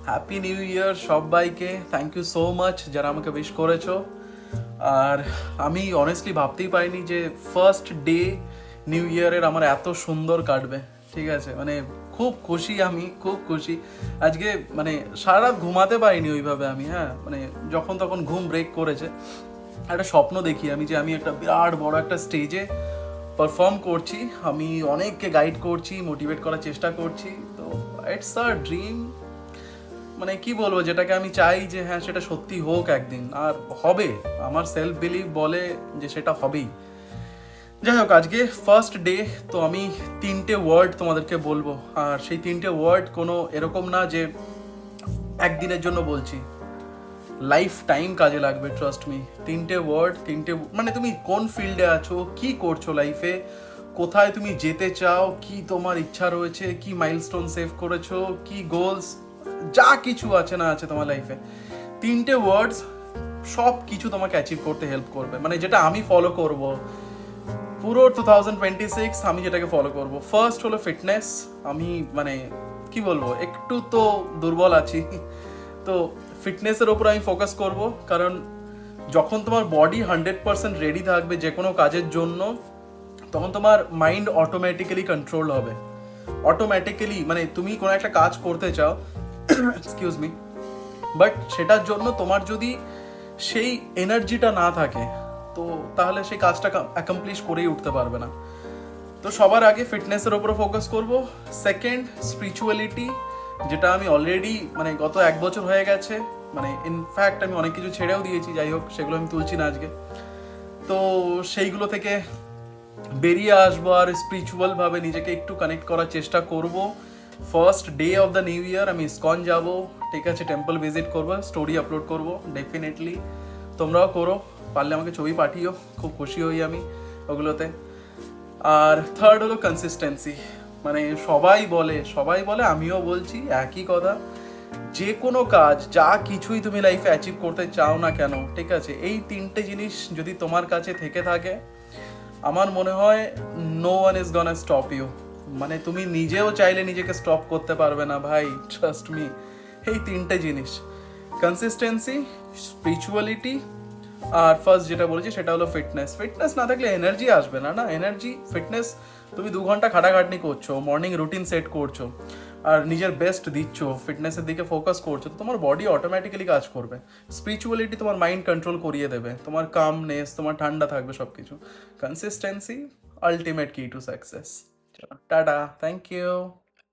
Happy new year সবাইকে। Thank you so much যারা আমাকে উইশ করেছো। আর আমি অনেস্টলি ভাবতেই পারিনি যে ফার্স্ট ডে নিউ ইয়ারের আমার এত সুন্দর কাটবে। ঠিক আছে, মানে খুব খুশি, আমি খুব খুশি আজকে। মানে সারা রাত ঘুমাতে পারিনি ওইভাবে আমি, হ্যাঁ মানে যখন তখন ঘুম ব্রেক করেছে। একটা স্বপ্ন দেখি আমি যে আমি একটা বিরাট বড় একটা স্টেজে পারফর্ম করছি, আমি অনেককে গাইড করছি, মোটিভেট করার চেষ্টা করছি। তো ইটস আ ড্রিম, মানে কি বলবো, যেটাকে আমি চাই যে হ্যাঁ সেটা সত্যি হোক একদিন, আর হবে। আমার সেলফ বিলিভ বলে যে সেটা হবেই। যাই হোক, আজকে ফার্স্ট ডে, তো আমি 3টে ওয়ার্ড তোমাদেরকে বলবো। আর সেই 3টে ওয়ার্ড কোনো এরকম না যে একদিনের জন্য বলছি, লাইফ টাইম কাজে লাগবে, ট্রাস্ট মি। 3টে ওয়ার্ড, 3টে মানে তুমি কোন ফিল্ডে আছো, কি করছো লাইফে, কোথায় তুমি যেতে চাও, কি তোমার ইচ্ছা রয়েছে, কি মাইলস্টোন সেভ করেছো, কি গোলস, যা কিছু আছে না আছে তোমার লাইফে, 3টে ওয়ার্ডস সব কিছু তোমাকে অ্যাচিভ করতে হেল্প করবে। মানে যেটা আমি ফলো করব পুরো 2026, আমি যেটাকে ফলো করব, ফার্স্ট হলো ফিটনেস। আমি মানে কি বলবো, একটু তো দুর্বল আছি, তো ফিটনেসের ওপর আমি ফোকাস করব। কারণ যখন তোমার বডি 100% রেডি থাকবে যে কোনো কাজের জন্য, তখন তোমার মাইন্ড অটোমেটিক্যালি কন্ট্রোল হবে। অটোমেটিক্যালি, মানে তুমি কোনো একটা কাজ করতে চাও, এক্সকিউজ মি, বাট সেটার জন্য তোমার যদি সেই এনার্জিটা না থাকে, তো তাহলে সেই কাজটা অ্যাকমপ্লিশ করেই উঠতে পারবে না। তো সবার আগে ফিটনেসের ওপরে ফোকাস করব। সেকেন্ড, স্পিরিচুয়ালিটি, যেটা আমি অলরেডি মানে গত 1 বছর হয়ে গেছে, মানে ইনফ্যাক্ট আমি অনেক কিছু ছেড়েও দিয়েছি, যাই হোক সেগুলো আমি তুলছি না আজকে। তো সেইগুলো থেকে বেরিয়ে আসবো আর স্পিরিচুয়ালভাবে নিজেকে একটু কানেক্ট করার চেষ্টা করব। First day of the new year আমি ইসকন যাব, ঠিক আছে, টেম্পল ভিজিট করবো, স্টোরি আপলোড করব ডেফিনেটলি। তোমরাও করো, পারলে আমাকে ছবি পাঠিও, খুব খুশি হই আমি ওগুলোতে। আর থার্ড হলো কনসিস্টেন্সি। মানে সবাই বলে আমিও বলছি একই কথা, যে কোনো কাজ, যা কিছুই তুমি লাইফে অ্যাচিভ করতে চাও না কেন, ঠিক আছে, এই 3টে জিনিস যদি তোমার কাছে থেকে থাকে, আমার মনে হয় no one is gonna stop you. মানে তুমি নিজেও চাইলে নিজেকে স্টপ করতে পারবে না ভাই, ট্রাস্ট মি। এই 3টে জিনিস, কনসিস্টেন্সি, স্পিরিচুয়ালিটি, আর ফার্স্ট যেটা বলেছি সেটা হলো ফিটনেস। ফিটনেস না থাকলে এনার্জি আসবে না, না এনার্জি, ফিটনেস। তুমি 2 ঘন্টা খাটাখাটনি করছো, মর্নিং রুটিন সেট করছো, আর নিজের বেস্ট দিচ্ছ, ফিটনেসের দিকে ফোকাস করছো, তো তোমার বডি অটোমেটিক্যালি কাজ করবে। স্পিরিচুয়ালিটি তোমার মাইন্ড কন্ট্রোল করিয়ে দেবে, তোমার কামনেস, তোমার ঠান্ডা থাকবে সব কিছু। Consistency, ultimate key to success. Tata, thank you.